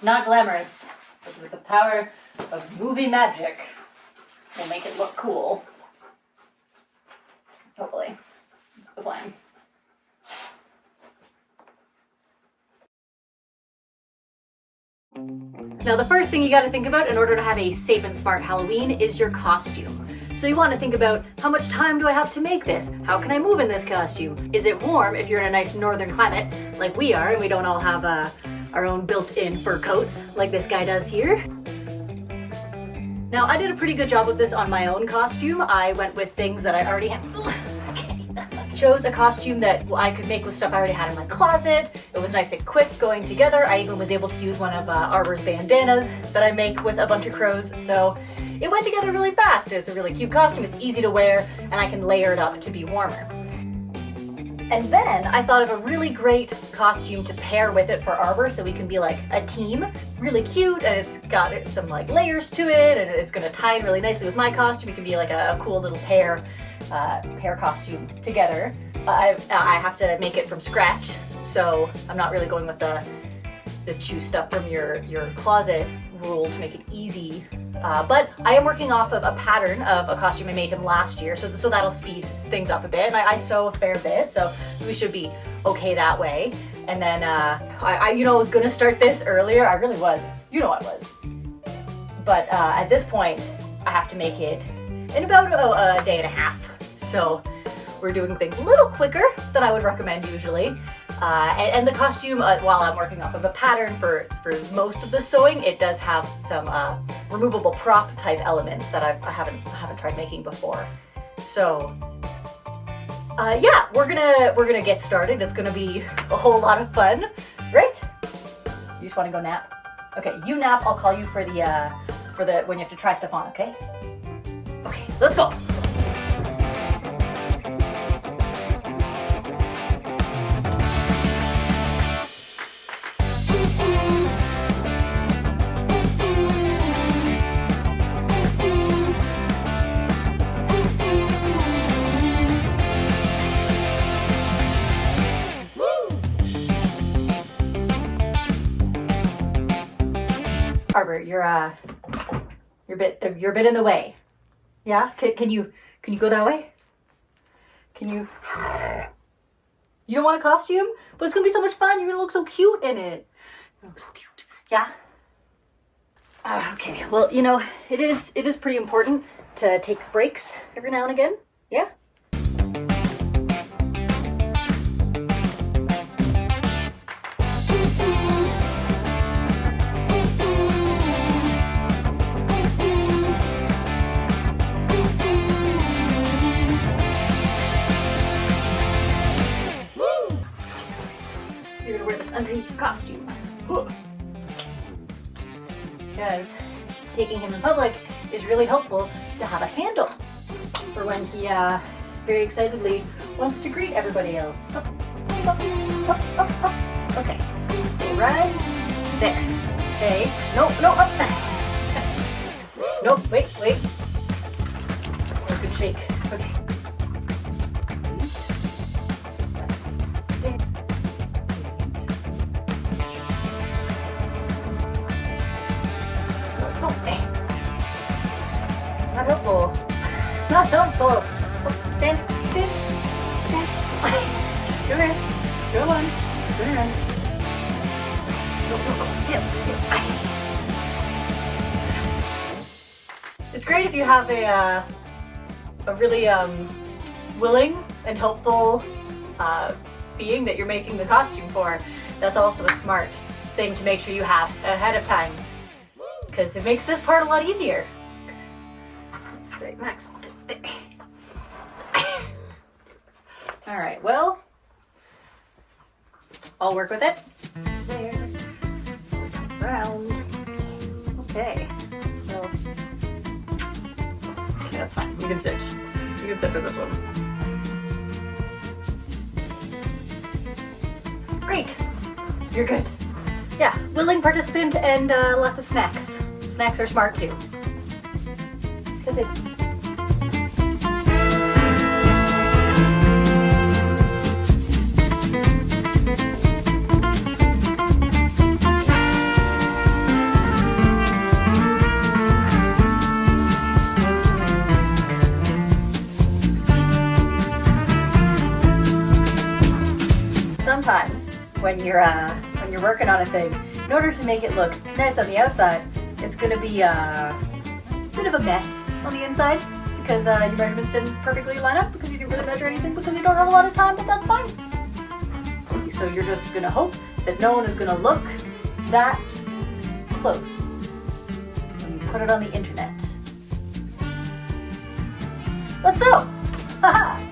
not glamorous, but with the power of movie magic, we'll make it look cool. Hopefully. That's the plan. Now the first thing you gotta think about in order to have a safe and smart Halloween is your costume. So you want to think about, how much time do I have to make this? How can I move in this costume? Is it warm if you're in a nice northern climate like we are and we don't all have our own built-in fur coats like this guy does here? Now I did a pretty good job with this on my own costume. I went with things that I already had. Chose a costume that I could make with stuff I already had in my closet. It was nice and quick going together. I even was able to use one of Arbor's bandanas that I make with a bunch of crows, so it went together really fast. It's a really cute costume, it's easy to wear, and I can layer it up to be warmer. And then I thought of a really great costume to pair with it for Arbor, so we can be like a team. Really cute, and it's got some like layers to it, and it's gonna tie in really nicely with my costume. It can be like a cool little pair costume together. I have to make it from scratch, so I'm not really going with the choose stuff from your closet rule to make it easy. But I am working off of a pattern of a costume I made him last year, so that'll speed things up a bit. And I sew a fair bit, so we should be okay that way. And then I was gonna start this earlier. I really was. I was. But at this point, I have to make it in about a day and a half. So we're doing things a little quicker than I would recommend usually. And the costume, while I'm working off of a pattern for most of the sewing, it does have some removable prop type elements that I haven't tried making before. So yeah, we're gonna get started. It's gonna be a whole lot of fun, right? You just want to go nap? Okay, you nap. I'll call you for the when you have to try stuff on. Okay? Okay, let's go. Arbor, you're a bit in the way. Yeah? Can you go that way? Can you? You don't want a costume? But it's gonna be so much fun. You're gonna look so cute in it. You look so cute. Yeah? Okay. Well, it is pretty important to take breaks every now and again. Yeah? Underneath your costume. Because taking him in public is really helpful to have a handle for when he very excitedly wants to greet everybody else. Up, up. Okay, stay right there. Stay. No, up. Nope, wait. Good shake. Okay. Not helpful. Oh, stand. Go around. Go on. Turn around. No. Still. It's great if you have a really willing and helpful being that you're making the costume for. That's also a smart thing to make sure you have ahead of time, because it makes this part a lot easier. Say Max. All right, well, I'll work with it. There. Round. Okay. So, okay, that's fine. You can sit. You can sit for this one. Great. You're good. Yeah, willing participant and lots of snacks. Snacks are smart too. Because it when you're working on a thing, in order to make it look nice on the outside, it's gonna be a bit of a mess on the inside because your measurements didn't perfectly line up because you didn't really measure anything because you don't have a lot of time, but that's fine. So you're just gonna hope that no one is gonna look that close when you put it on the internet. Let's go! Haha!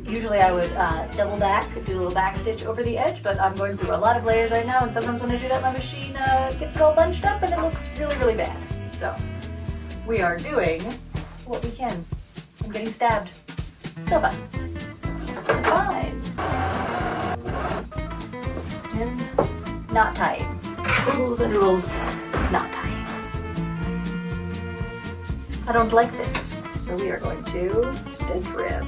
Usually I would double back, do a little back stitch over the edge, but I'm going through a lot of layers right now, and sometimes when I do that, my machine gets it all bunched up and it looks really, really bad. So we are doing what we can. I'm getting stabbed. So fun. It's fine. And not tying. Rules and rules, not tying. I don't like this, so we are going to stitch rib.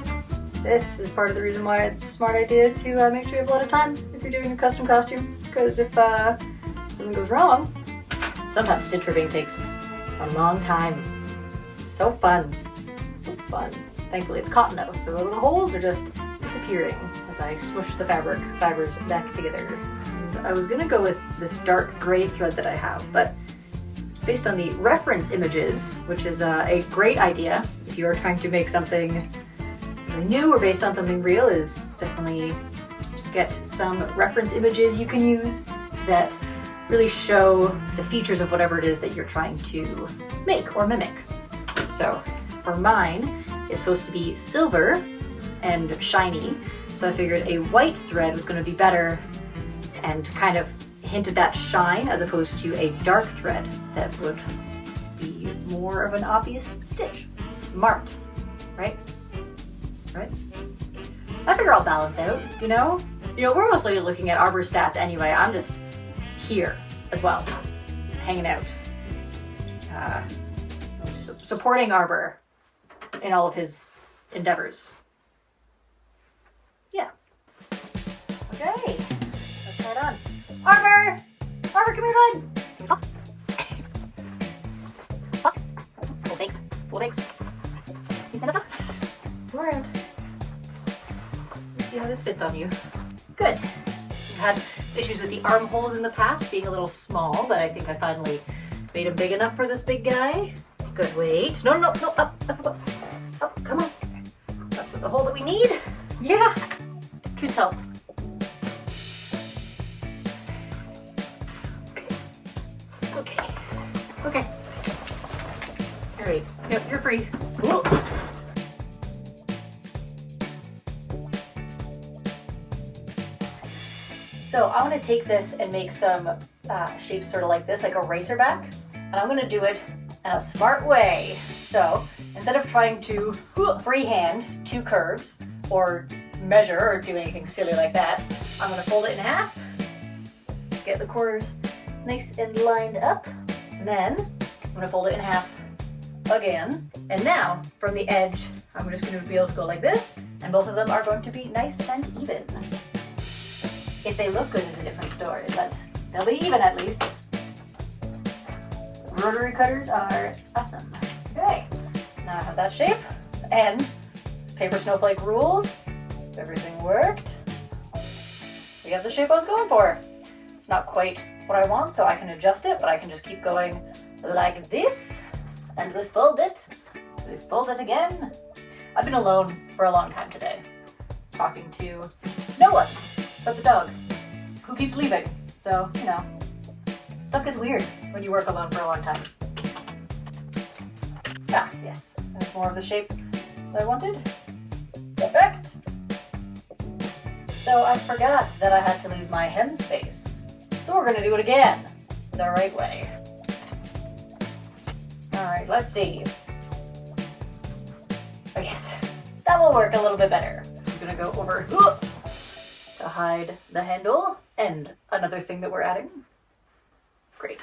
This is part of the reason why it's a smart idea to make sure you have a lot of time if you're doing a custom costume, because if something goes wrong, sometimes stitch ribbing takes a long time. So fun. So fun. Thankfully it's cotton though, so the little holes are just disappearing as I swoosh the fibers back together. And I was gonna go with this dark gray thread that I have, but based on the reference images, which is a great idea if you are trying to make something new or based on something real, is definitely get some reference images you can use that really show the features of whatever it is that you're trying to make or mimic. So for mine, it's supposed to be silver and shiny, so I figured a white thread was going to be better and kind of hinted that shine as opposed to a dark thread that would be more of an obvious stitch. Smart, right? Right? I figure I'll balance out, you know? We're mostly looking at Arbor stats anyway. I'm just here as well, hanging out. Supporting Arbor in all of his endeavors. Yeah. Okay, let's head on. Arbor! Arbor, come here, bud! Oh. Oh. Full thanks. Full thanks. You stand up now? Come around. Let's see how this fits on you. Good. We've had issues with the armholes in the past being a little small, but I think I finally made them big enough for this big guy. Good, wait. No, up. Oh, come on. That's the hole that we need. Yeah. Truth's help. Okay. All right. Yep, you're free. Whoa. So I want to take this and make some shapes sort of like this, like a racerback, and I'm going to do it in a smart way. So instead of trying to freehand two curves or measure or do anything silly like that, I'm going to fold it in half, get the corners nice and lined up, and then I'm going to fold it in half again. And now from the edge, I'm just going to be able to go like this, and both of them are going to be nice and even. If they look good is a different story, but they'll be even at least. Rotary cutters are awesome. Okay, now I have that shape, and this paper snowflake rules. Everything worked. We have the shape I was going for. It's not quite what I want, so I can adjust it, but I can just keep going like this, and we fold it. We fold it again. I've been alone for a long time today, talking to no one but the dog, who keeps leaving. So, stuff gets weird when you work alone for a long time. Ah, yes, that's more of the shape that I wanted. Perfect. So I forgot that I had to leave my hem space. So we're gonna do it again, the right way. All right, let's see. Oh yes, that will work a little bit better. I'm gonna go over to hide the handle, and another thing that we're adding. Great!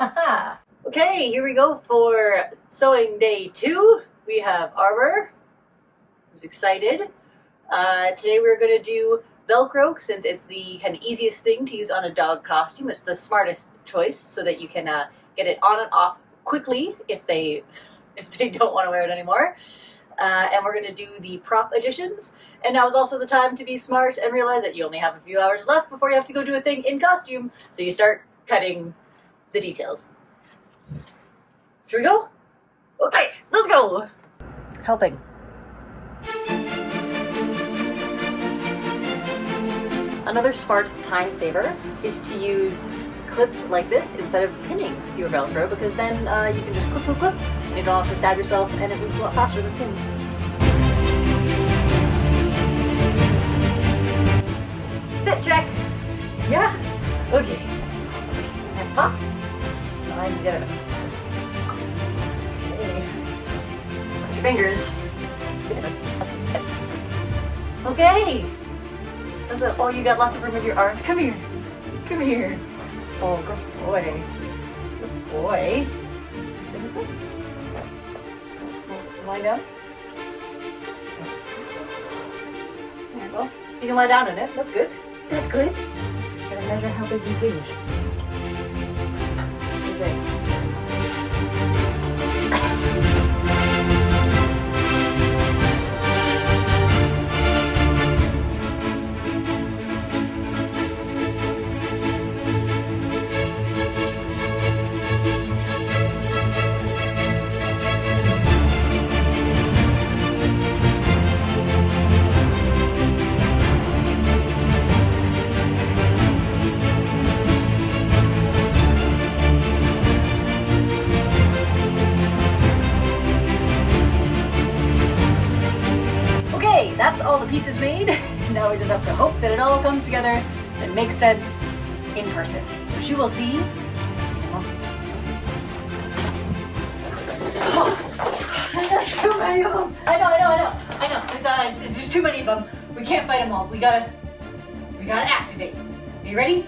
Haha! Okay, here we go for sewing day 2. We have Arbor, who's excited. Today we're going to do Velcro, since it's the kind of easiest thing to use on a dog costume. It's the smartest choice, so that you can get it on and off quickly if they if they don't want to wear it anymore. And we're gonna do the prop additions. And now is also the time to be smart and realize that you only have a few hours left before you have to go do a thing in costume. So you start cutting the details. Should we go? Okay, let's go. Helping. Another smart time saver is to use clips like this instead of pinning your Velcro, because then you can just clip, clip, clip, and you don't have to stab yourself, and it moves a lot faster than pins. Fit check. Yeah. Okay. And pop. And the other ones. Okay. Watch your fingers. Okay. That's it. Oh, you got lots of room in your arms. Come here. Come here. Oh, good boy. Good boy. Spin this up. Lie down. There you go. You can lie down in it. That's good. That's good. Gotta measure how big you finish. Okay. That's all the pieces made. Now we just have to hope that it all comes together and makes sense in person, which you will see. Oh, there's too many of them. I know. There's too many of them. We can't fight them all. We gotta activate. Are you ready?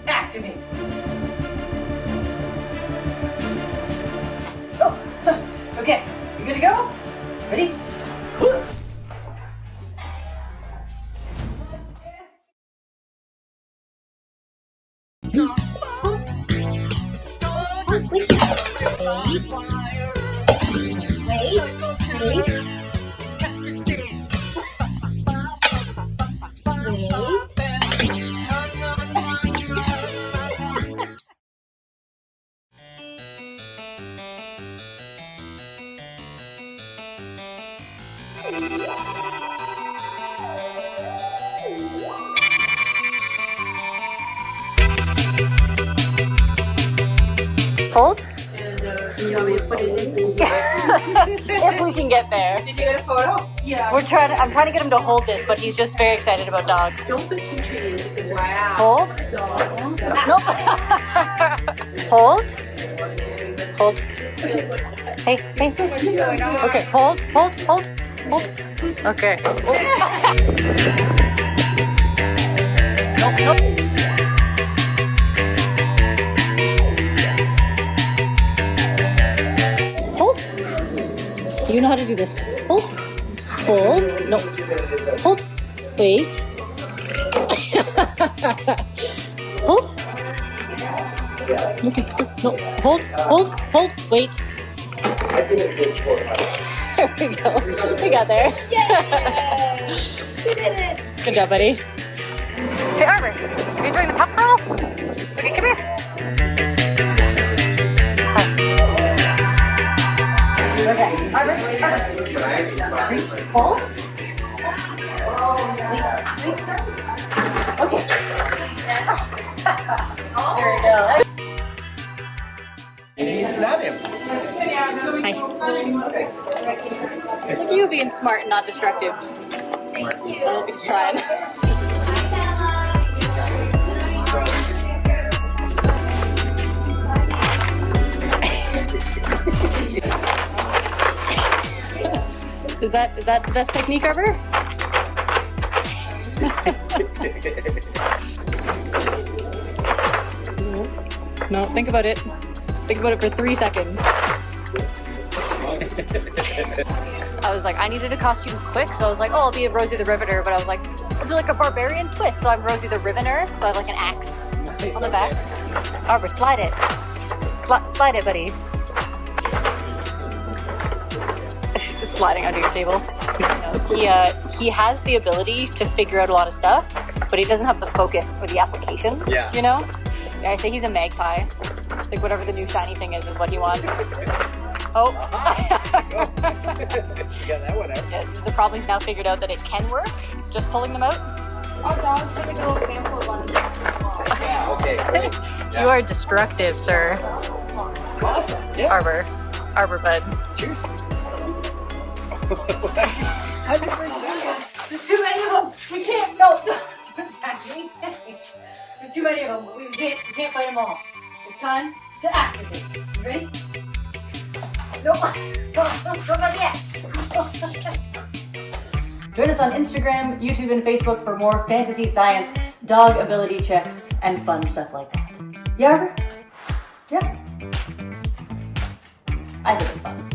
Activate. Oh, okay. You good to go? Ready? Hold. You want me to put it in? If we can get there. Did you get a photo? Yeah. I'm trying to get him to hold this, but he's just very excited about dogs. Don't put too tricky. Wow. Hold. Nope. Hold. Hold. Hey. Okay. Hold. Okay. Nope. You know how to do this. Hold. No. Hold. Wait. Hold. Okay. No. Hold. Wait. There we go. We got there. Yay! We did it. Good job, buddy. Hey, Arbor. Are you doing the pop crawl? Okay, come here. Okay, Arbor. Hold. Wait. Okay. There we go. It's not him. Hi. Look at you being smart and not destructive. Thank you. Oh, he's trying. Is that the best technique ever? No, think about it. Think about it for 3 seconds. I was like, I needed a costume quick, so I was like, oh, I'll be a Rosie the Riveter, but I was like, I'll do like a barbarian twist, so I'm Rosie the Riveter, so I have like an axe on the back. Arbor, slide it. Slide it, buddy. sliding under your table. He has the ability to figure out a lot of stuff, but he doesn't have the focus or the application. Yeah. You know? Yeah, I say he's a magpie. It's like whatever the new shiny thing is what he wants. Oh. You got that one out. Yes, the problem he's now figured out that it can work, just pulling them out. Our dog's gonna go sample one. Yeah, okay, great. Yeah. You are destructive, sir. Awesome. Yeah. Arbor bud. Cheers. There's too many of them. We can't. No. There's too many of them. We can't fight them all. It's time to activate. You ready? No. Don't let yet. Join us on Instagram, YouTube, and Facebook for more fantasy science, dog ability checks, and fun stuff like that. Yeah, Arbor? Yeah. I think it's fun.